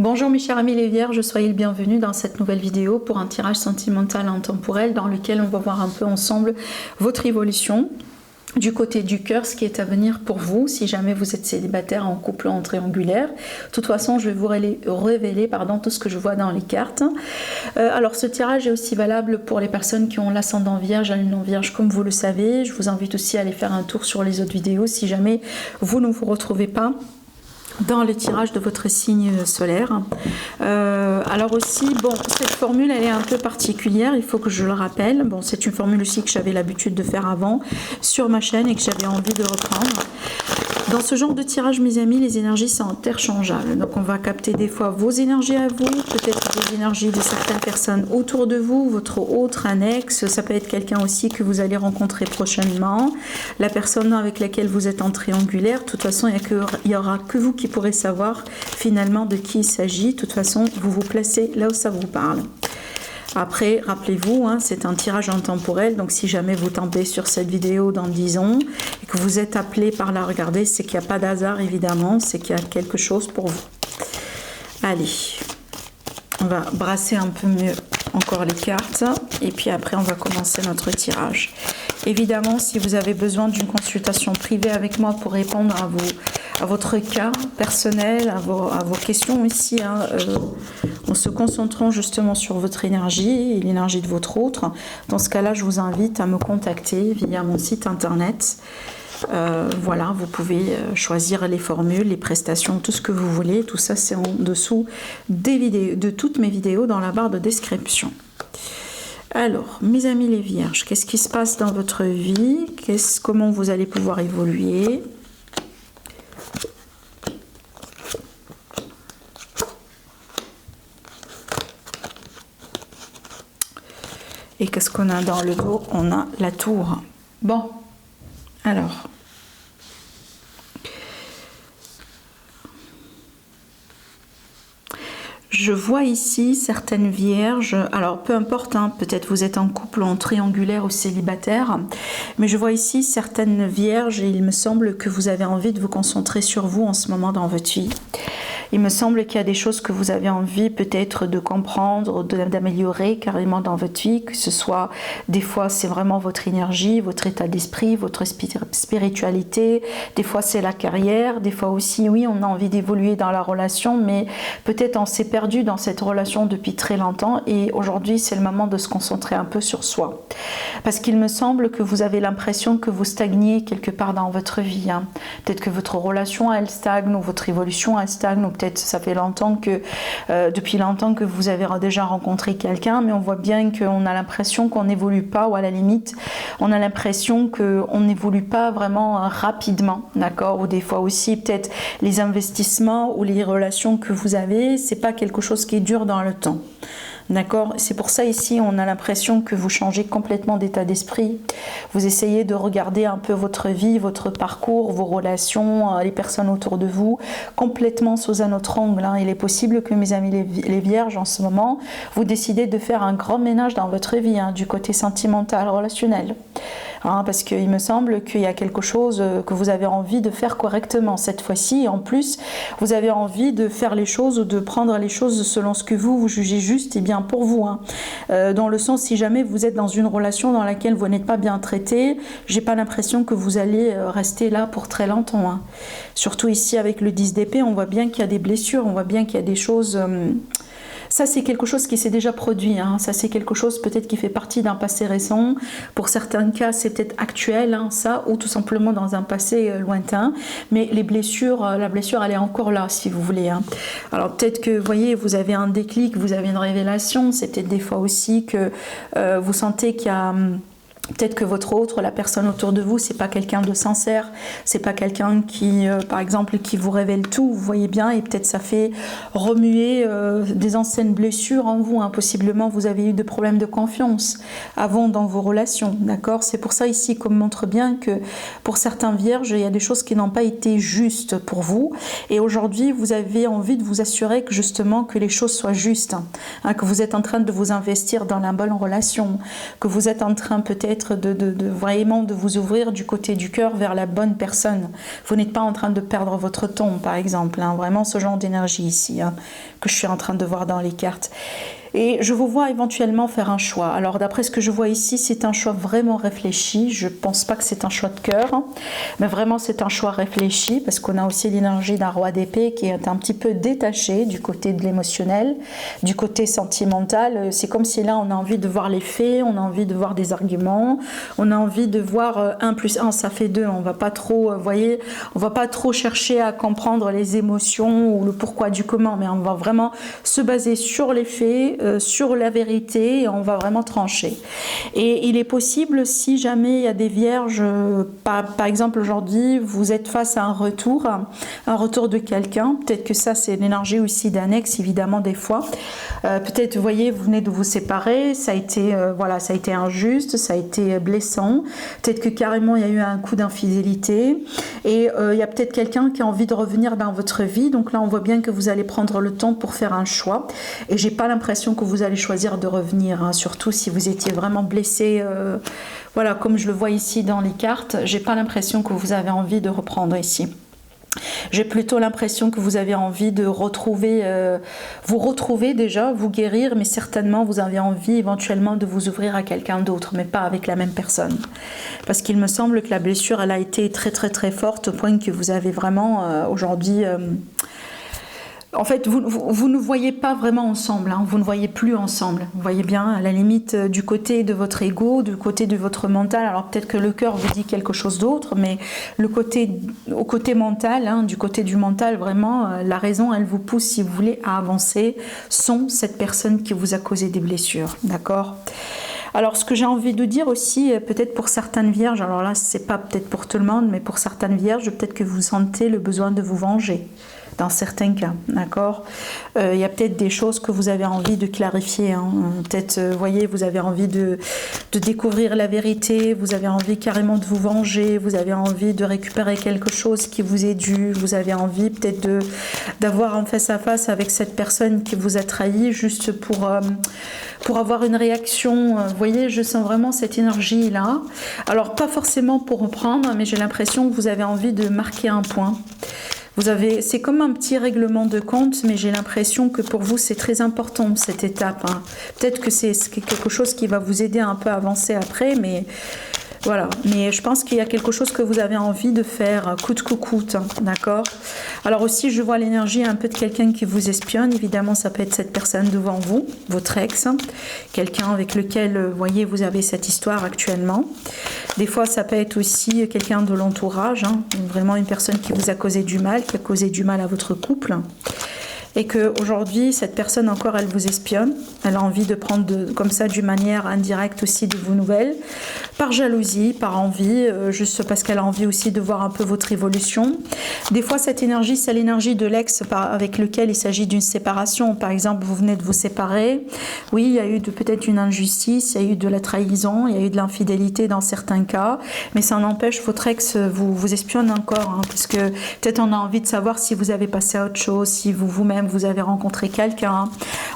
Bonjour mes chers amis les Vierges, soyez le bienvenu dans cette nouvelle vidéo pour un tirage sentimental intemporel dans lequel on va voir un peu ensemble votre évolution du côté du cœur, ce qui est à venir pour vous si jamais vous êtes célibataire en couple en triangulaire. De toute façon, je vais vous révéler tout ce que je vois dans les cartes. Alors ce tirage est aussi valable pour les personnes qui ont l'ascendant vierge, la lune vierge, comme vous le savez. Je vous invite aussi à aller faire un tour sur les autres vidéos si jamais vous ne vous retrouvez pas dans le tirage de votre signe solaire. Alors aussi, cette formule elle est un peu particulière, il faut que je le rappelle. C'est une formule aussi que j'avais l'habitude de faire avant sur ma chaîne et que j'avais envie de reprendre. Dans ce genre de tirage, mes amis, les énergies sont interchangeables. Donc on va capter des fois vos énergies à vous, peut-être vos énergies de certaines personnes autour de vous, votre autre annexe, ça peut être quelqu'un aussi que vous allez rencontrer prochainement, la personne avec laquelle vous êtes en triangulaire. De toute façon, il n'y aura que vous qui pourrez savoir finalement de qui il s'agit. De toute façon, vous vous placez là où ça vous parle. Après, rappelez-vous, c'est un tirage intemporel, donc si jamais vous tombez sur cette vidéo dans 10 ans et que vous êtes appelé par la regarder, c'est qu'il n'y a pas d'hasard évidemment, c'est qu'il y a quelque chose pour vous. Allez, on va brasser un peu mieux encore les cartes et puis après on va commencer notre tirage. Évidemment, si vous avez besoin d'une consultation privée avec moi pour répondre à votre cas personnel, à vos questions ici, en se concentrant justement sur votre énergie et l'énergie de votre autre. Dans ce cas-là, je vous invite à me contacter via mon site internet. Voilà, vous pouvez choisir les formules, les prestations, tout ce que vous voulez. Tout ça, c'est en dessous de toutes mes vidéos dans la barre de description. Alors, mes amis les Vierges, qu'est-ce qui se passe dans votre vie? Comment vous allez pouvoir évoluer? Et qu'est-ce qu'on a dans le dos? On a la tour. Bon, alors. Je vois ici certaines vierges, alors peu importe, peut-être vous êtes en couple, en triangulaire ou célibataire, mais je vois ici certaines vierges et il me semble que vous avez envie de vous concentrer sur vous en ce moment dans votre vie. Il me semble qu'il y a des choses que vous avez envie peut-être de comprendre, d'améliorer carrément dans votre vie, que ce soit, des fois c'est vraiment votre énergie, votre état d'esprit, votre spiritualité, des fois c'est la carrière, des fois aussi, oui, on a envie d'évoluer dans la relation, mais peut-être on s'est perdu dans cette relation depuis très longtemps et aujourd'hui c'est le moment de se concentrer un peu sur soi. Parce qu'il me semble que vous avez l'impression que vous stagnez quelque part dans votre vie. Peut-être que votre relation elle stagne ou votre évolution elle stagne ou peut-être ça fait longtemps que depuis longtemps que vous avez déjà rencontré quelqu'un, mais on voit bien qu'on a l'impression qu'on n'évolue pas ou à la limite on a l'impression qu'on n'évolue pas vraiment rapidement, d'accord? Ou des fois aussi peut-être les investissements ou les relations que vous avez, c'est pas quelque chose qui dure dans le temps. D'accord? C'est pour ça ici on a l'impression que vous changez complètement d'état d'esprit. Vous essayez de regarder un peu votre vie, votre parcours, vos relations, les personnes autour de vous, complètement sous un autre angle. Il est possible que mes amis les vierges en ce moment, vous décidez de faire un grand ménage dans votre vie, du côté sentimental, relationnel. Parce qu'il me semble qu'il y a quelque chose que vous avez envie de faire correctement cette fois-ci. Et en plus, vous avez envie de faire les choses ou de prendre les choses selon ce que vous jugez juste et bien pour vous. Dans le sens, si jamais vous êtes dans une relation dans laquelle vous n'êtes pas bien traité, j'ai pas l'impression que vous allez rester là pour très longtemps. Surtout ici avec le 10 d'épée, on voit bien qu'il y a des blessures, on voit bien qu'il y a des choses... Ça, c'est quelque chose qui s'est déjà produit. Ça, c'est quelque chose peut-être qui fait partie d'un passé récent. Pour certains cas, c'est peut-être actuel, ça, ou tout simplement dans un passé lointain. Mais les blessures, la blessure, elle est encore là, si vous voulez. Alors, peut-être que, vous voyez, vous avez un déclic, vous avez une révélation. C'est peut-être des fois aussi que vous sentez qu'il y a... Peut-être que votre autre, la personne autour de vous, c'est pas quelqu'un de sincère, c'est pas quelqu'un qui, par exemple, qui vous révèle tout, vous voyez bien, et peut-être ça fait remuer des anciennes blessures en vous. Possiblement, vous avez eu des problèmes de confiance avant dans vos relations, d'accord? C'est pour ça ici qu'on montre bien que pour certains vierges, il y a des choses qui n'ont pas été justes pour vous, et aujourd'hui, vous avez envie de vous assurer que justement que les choses soient justes, que vous êtes en train de vous investir dans la bonne relation, que vous êtes en train peut-être peut-être vraiment de vous ouvrir du côté du cœur vers la bonne personne. Vous n'êtes pas en train de perdre votre ton, par exemple, hein, vraiment ce genre d'énergie ici, hein, que je suis en train de voir dans les cartes. Et je vous vois éventuellement faire un choix. Alors d'après ce que je vois ici, c'est un choix vraiment réfléchi. Je ne pense pas que c'est un choix de cœur, hein, mais vraiment c'est un choix réfléchi parce qu'on a aussi l'énergie d'un roi d'épée qui est un petit peu détaché du côté de l'émotionnel, du côté sentimental. C'est comme si là on a envie de voir les faits, on a envie de voir des arguments, on a envie de voir 1 plus 1 ça fait 2. On va pas trop, voyez, on va pas trop chercher à comprendre les émotions ou le pourquoi du comment, mais on va vraiment se baser sur les faits, sur la vérité, et on va vraiment trancher. Et il est possible, si jamais il y a des vierges, par exemple aujourd'hui, vous êtes face à un retour de quelqu'un, peut-être que ça c'est l'énergie aussi d'un ex, évidemment des fois. Peut-être, vous voyez, vous venez de vous séparer, ça a été, voilà, ça a été injuste, ça a été blessant, peut-être que carrément il y a eu un coup d'infidélité, et il y a peut-être quelqu'un qui a envie de revenir dans votre vie, donc là on voit bien que vous allez prendre le temps pour faire un choix, et j'ai pas l'impression que vous allez choisir de revenir, hein, surtout si vous étiez vraiment blessé, voilà, comme je le vois ici dans les cartes, j'ai pas l'impression que vous avez envie de reprendre ici. J'ai plutôt l'impression que vous avez envie de retrouver, vous retrouver déjà, vous guérir, mais certainement vous avez envie éventuellement de vous ouvrir à quelqu'un d'autre, mais pas avec la même personne. Parce qu'il me semble que la blessure, elle a été très très très forte au point que vous avez vraiment aujourd'hui... En fait, vous ne voyez pas vraiment ensemble, hein, vous ne voyez plus ensemble. Vous voyez bien, à la limite, du côté de votre ego, du côté de votre mental, alors peut-être que le cœur vous dit quelque chose d'autre, mais au côté mental, hein, du côté du mental, vraiment, la raison, elle vous pousse, si vous voulez, à avancer, sans cette personne qui vous a causé des blessures, d'accord ? Alors, ce que j'ai envie de dire aussi, peut-être pour certaines vierges, alors là, c'est pas peut-être pour tout le monde, mais pour certaines vierges, peut-être que vous sentez le besoin de vous venger. Dans certains cas, d'accord. Il y a peut-être des choses que vous avez envie de clarifier. Hein. Peut-être, vous voyez, vous avez envie de découvrir la vérité, vous avez envie carrément de vous venger, vous avez envie de récupérer quelque chose qui vous est dû, vous avez envie peut-être d'avoir un face-à-face avec cette personne qui vous a trahi juste pour avoir une réaction. Vous voyez, je sens vraiment cette énergie-là. Alors, pas forcément pour reprendre, mais j'ai l'impression que vous avez envie de marquer un point. C'est comme un petit règlement de compte, mais j'ai l'impression que pour vous, c'est très important cette étape. Hein. Peut-être que c'est quelque chose qui va vous aider un peu à avancer après, mais voilà. Mais je pense qu'il y a quelque chose que vous avez envie de faire coûte que coûte, hein, d'accord ? Alors aussi, je vois l'énergie un peu de quelqu'un qui vous espionne. Évidemment, ça peut être cette personne devant vous, votre ex, quelqu'un avec lequel, vous voyez, vous avez cette histoire actuellement. Des fois, ça peut être aussi quelqu'un de l'entourage, hein, vraiment une personne qui vous a causé du mal, qui a causé du mal à votre couple. Et qu'aujourd'hui, cette personne encore, elle vous espionne. Elle a envie de prendre comme ça, d'une manière indirecte aussi, de vos nouvelles. Par jalousie, par envie, juste parce qu'elle a envie aussi de voir un peu votre évolution. Des fois, cette énergie, c'est l'énergie de l'ex avec lequel il s'agit d'une séparation. Par exemple, vous venez de vous séparer. Oui, il y a eu peut-être une injustice, il y a eu de la trahison, il y a eu de l'infidélité dans certains cas. Mais ça n'empêche, votre ex vous espionne encore. Hein, parce que peut-être on a envie de savoir si vous avez passé à autre chose, si vous-même vous avez rencontré quelqu'un.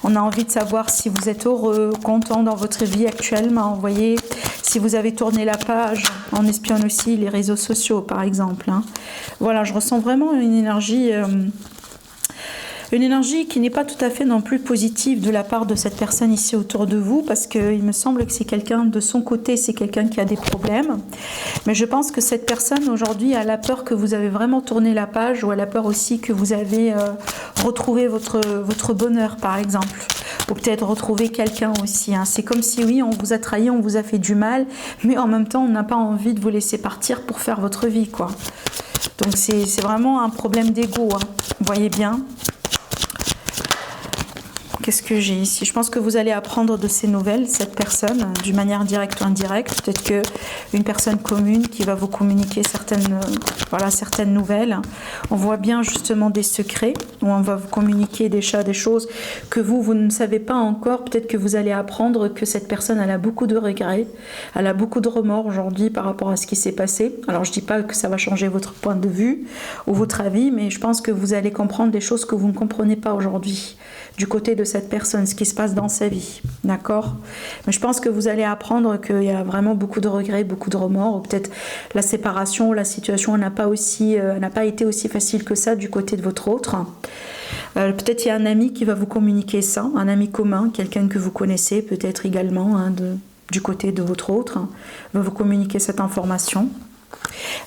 On a envie de savoir si vous êtes heureux, content dans votre vie actuellement. Vous voyez, si vous avez tourné la page. On espionne aussi les réseaux sociaux, par exemple. Hein. Voilà, je ressens vraiment une énergie qui n'est pas tout à fait non plus positive de la part de cette personne ici autour de vous, parce qu'il me semble que c'est quelqu'un de son côté, c'est quelqu'un qui a des problèmes. Mais je pense que cette personne aujourd'hui elle a peur que vous avez vraiment tourné la page, ou elle a peur aussi que vous avez retrouvé votre bonheur, par exemple. Ou peut-être retrouver quelqu'un aussi. Hein. C'est comme si oui, on vous a trahi, on vous a fait du mal, mais en même temps, on n'a pas envie de vous laisser partir pour faire votre vie, quoi. Donc c'est vraiment un problème d'ego. Hein. Vous voyez bien. Qu'est-ce que j'ai ici ? Je pense que vous allez apprendre de ces nouvelles, cette personne, d'une manière directe ou indirecte. Peut-être qu'une personne commune qui va vous communiquer certaines nouvelles. On voit bien justement des secrets, où on va vous communiquer des choses que vous ne savez pas encore. Peut-être que vous allez apprendre que cette personne, elle a beaucoup de regrets, elle a beaucoup de remords aujourd'hui par rapport à ce qui s'est passé. Alors je ne dis pas que ça va changer votre point de vue ou votre avis, mais je pense que vous allez comprendre des choses que vous ne comprenez pas aujourd'hui, du côté de cette personne, ce qui se passe dans sa vie, d'accord? Mais je pense que vous allez apprendre qu'il y a vraiment beaucoup de regrets, beaucoup de remords, ou peut-être la séparation, la situation n'a pas été aussi facile que ça du côté de votre autre. Peut-être il y a un ami qui va vous communiquer ça, un ami commun, quelqu'un que vous connaissez peut-être également du côté de votre autre, va vous communiquer cette information.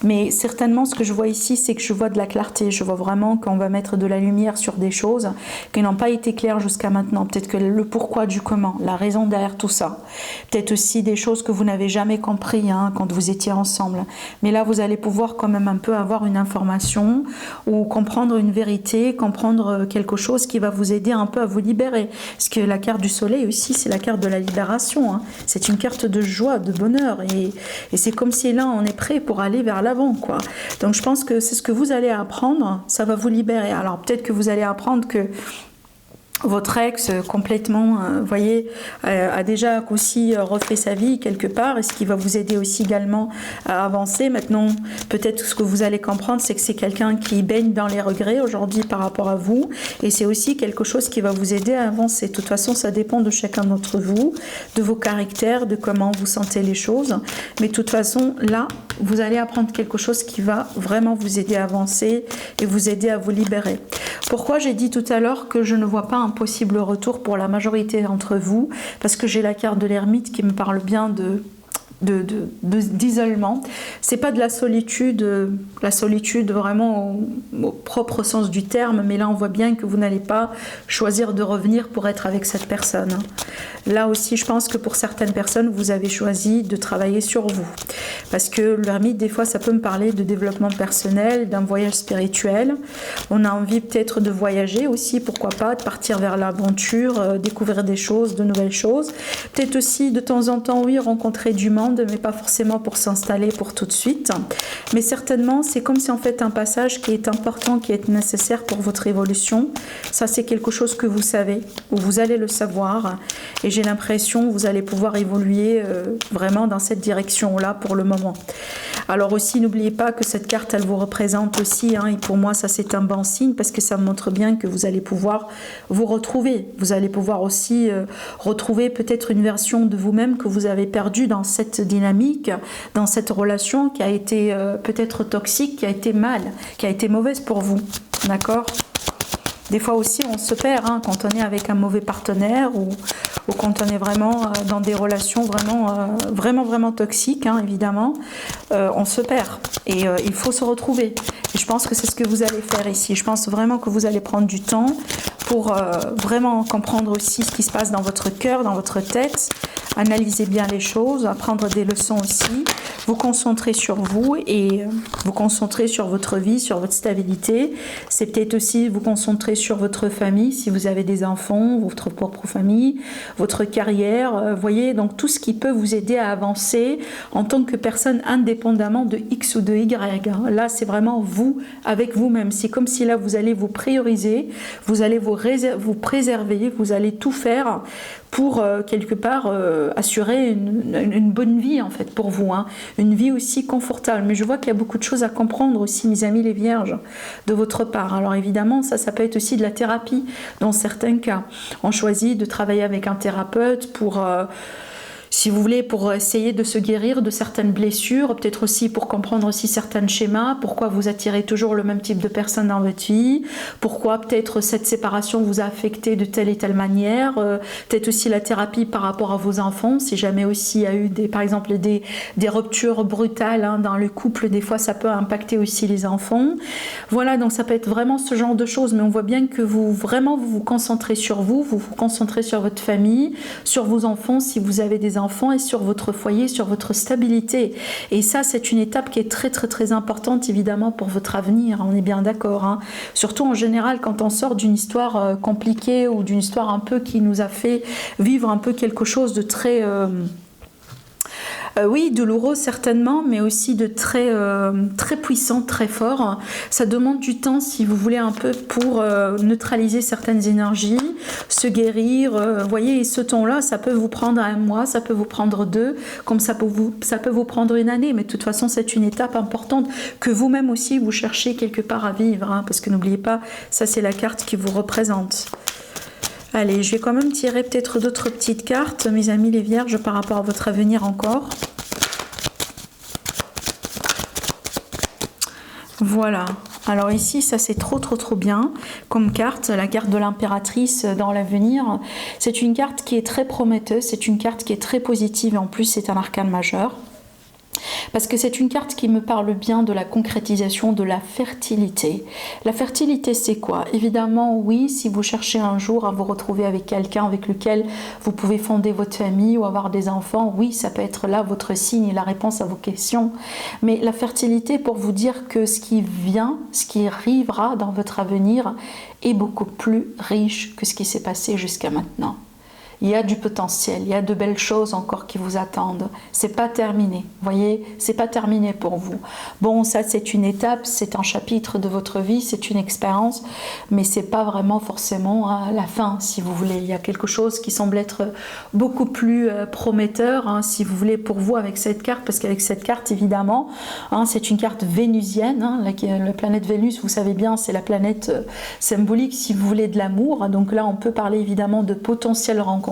Mais certainement, ce que je vois ici, c'est que je vois de la clarté. Je vois vraiment qu'on va mettre de la lumière sur des choses qui n'ont pas été claires jusqu'à maintenant. Peut-être que le pourquoi du comment, la raison derrière tout ça. Peut-être aussi des choses que vous n'avez jamais compris quand vous étiez ensemble. Mais là, vous allez pouvoir quand même un peu avoir une information ou comprendre une vérité, comprendre quelque chose qui va vous aider un peu à vous libérer. Parce que la carte du soleil aussi, c'est la carte de la libération. C'est une carte de joie, de bonheur. Et c'est comme si là, on est prêt pour aller vers l'avant, quoi. Donc je pense que c'est ce que vous allez apprendre, ça va vous libérer. Alors peut-être que vous allez apprendre que votre ex complètement, voyez, a déjà aussi refait sa vie quelque part, et ce qui va vous aider aussi également à avancer. Maintenant, peut-être ce que vous allez comprendre, c'est que c'est quelqu'un qui baigne dans les regrets aujourd'hui par rapport à vous, et c'est aussi quelque chose qui va vous aider à avancer. De toute façon, ça dépend de chacun d'entre vous, de vos caractères, de comment vous sentez les choses, mais de toute façon, là, vous allez apprendre quelque chose qui va vraiment vous aider à avancer et vous aider à vous libérer. Pourquoi j'ai dit tout à l'heure que je ne vois pas un possible retour pour la majorité d'entre vous? Parce que j'ai la carte de l'ermite qui me parle bien d'isolement. C'est pas de la solitude vraiment au propre sens du terme, mais là on voit bien que vous n'allez pas choisir de revenir pour être avec cette personne. Là aussi, je pense que pour certaines personnes, vous avez choisi de travailler sur vous. Parce que l'ermite, des fois, ça peut me parler de développement personnel, d'un voyage spirituel. On a envie peut-être de voyager aussi, pourquoi pas, de partir vers l'aventure, découvrir des choses, de nouvelles choses. Peut-être aussi, de temps en temps, oui, rencontrer du monde, mais pas forcément pour s'installer pour tout de suite. Mais certainement, c'est comme si en fait un passage qui est important, qui est nécessaire pour votre évolution. Ça, c'est quelque chose que vous savez, ou vous allez le savoir. Et j'ai l'impression que vous allez pouvoir évoluer vraiment dans cette direction-là pour le moment. Alors aussi, n'oubliez pas que cette carte, elle vous représente aussi, et pour moi, ça c'est un bon signe parce que ça montre bien que vous allez pouvoir vous retrouver. Vous allez pouvoir aussi retrouver peut-être une version de vous-même que vous avez perdue dans cette dynamique, dans cette relation qui a été peut-être toxique, qui a été mal, qui a été mauvaise pour vous. D'accord ? Des fois aussi, on se perd quand on est avec un mauvais partenaire ou quand on est vraiment dans des relations vraiment toxiques, évidemment. On se perd et il faut se retrouver. Et je pense que c'est ce que vous allez faire ici. Je pense vraiment que vous allez prendre du temps pour vraiment comprendre aussi ce qui se passe dans votre cœur, dans votre tête, analyser bien les choses, apprendre des leçons aussi, vous concentrer sur vous et vous concentrer sur votre vie, sur votre stabilité. C'est peut-être aussi vous concentrer sur votre famille, si vous avez des enfants, votre propre famille, votre carrière, voyez, donc tout ce qui peut vous aider à avancer en tant que personne indépendamment de X ou de Y. Là, c'est vraiment vous, avec vous-même. C'est comme si là, vous allez vous prioriser, vous allez vous préserver, vous allez tout faire pour quelque part assurer une bonne vie en fait pour vous, une vie aussi confortable. Mais je vois qu'il y a beaucoup de choses à comprendre aussi, mes amis les vierges, de votre part. Alors évidemment, ça peut être aussi de la thérapie dans certains cas. On choisit de travailler avec un thérapeute pour si vous voulez, pour essayer de se guérir de certaines blessures, peut-être aussi pour comprendre aussi certains schémas, pourquoi vous attirez toujours le même type de personne dans votre vie, pourquoi peut-être cette séparation vous a affecté de telle et telle manière, peut-être aussi la thérapie par rapport à vos enfants, si jamais aussi il y a eu par exemple des ruptures brutales dans le couple, des fois ça peut impacter aussi les enfants. Voilà, donc ça peut être vraiment ce genre de choses, mais on voit bien que vous vous concentrez sur vous vous concentrez sur votre famille, sur vos enfants si vous avez des enfants et sur votre foyer, sur votre stabilité. Et ça, c'est une étape qui est très très très importante évidemment pour votre avenir, on est bien d'accord. Surtout en général quand on sort d'une histoire compliquée ou d'une histoire un peu qui nous a fait vivre un peu quelque chose de très... oui, douloureux certainement, mais aussi de très puissant, très fort. Ça demande du temps, si vous voulez, un peu pour neutraliser certaines énergies, se guérir. Vous voyez, et ce temps-là, ça peut vous prendre 1 mois, ça peut vous prendre 2, comme ça peut vous prendre 1 année. Mais de toute façon, c'est une étape importante que vous-même aussi, vous cherchez quelque part à vivre. Parce que n'oubliez pas, ça c'est la carte qui vous représente. Allez, je vais quand même tirer peut-être d'autres petites cartes, mes amis les vierges, par rapport à votre avenir encore. Voilà. Alors ici, ça c'est trop bien comme carte, la carte de l'impératrice dans l'avenir. C'est une carte qui est très prometteuse, c'est une carte qui est très positive et en plus c'est un arcane majeur. Parce que c'est une carte qui me parle bien de la concrétisation de la fertilité. La fertilité, c'est quoi? Évidemment, oui, si vous cherchez un jour à vous retrouver avec quelqu'un avec lequel vous pouvez fonder votre famille ou avoir des enfants, oui, ça peut être là votre signe et la réponse à vos questions. Mais la fertilité, pour vous dire que ce qui vient, ce qui arrivera dans votre avenir est beaucoup plus riche que ce qui s'est passé jusqu'à maintenant. Il y a du potentiel, il y a de belles choses encore qui vous attendent. C'est pas terminé, voyez, c'est pas terminé pour vous. Bon, ça c'est une étape, c'est un chapitre de votre vie, c'est une expérience, mais c'est pas vraiment forcément la fin, si vous voulez. Il y a quelque chose qui semble être beaucoup plus prometteur, hein, si vous voulez, pour vous avec cette carte, parce qu'avec cette carte, évidemment, hein, c'est une carte vénusienne. Hein, la planète Vénus, vous savez bien, c'est la planète symbolique, si vous voulez, de l'amour. Donc là, on peut parler évidemment de potentielles rencontres,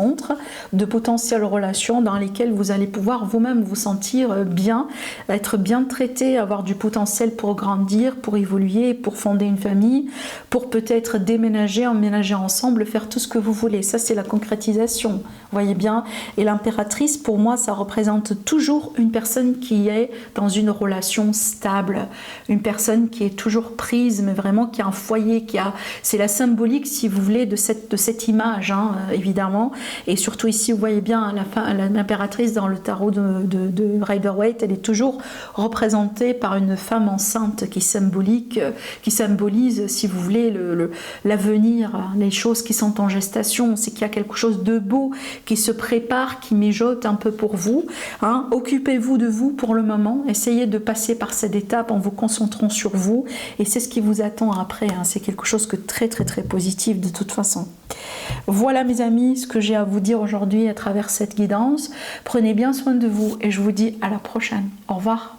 de potentielles relations dans lesquelles vous allez pouvoir vous-même vous sentir bien, être bien traité, avoir du potentiel pour grandir, pour évoluer, pour fonder une famille, pour peut-être déménager, emménager ensemble, faire tout ce que vous voulez. Ça, c'est la concrétisation, voyez bien. Et l'impératrice, pour moi, ça représente toujours une personne qui est dans une relation stable, une personne qui est toujours prise, mais vraiment qui a un foyer, c'est la symbolique, si vous voulez, de cette image, hein, évidemment. Et surtout ici, vous voyez bien l'impératrice dans le tarot de Rider-Waite, elle est toujours représentée par une femme enceinte qui symbolise, si vous voulez, l'avenir, les choses qui sont en gestation. C'est qu'il y a quelque chose de beau qui se prépare, qui mijote un peu pour vous. Hein. Occupez-vous de vous pour le moment. Essayez de passer par cette étape en vous concentrant sur vous. Et c'est ce qui vous attend après. Hein. C'est quelque chose de très positif de toute façon. Voilà mes amis, ce que j'ai à vous dire aujourd'hui à travers cette guidance. Prenez bien soin de vous et je vous dis à la prochaine. Au revoir.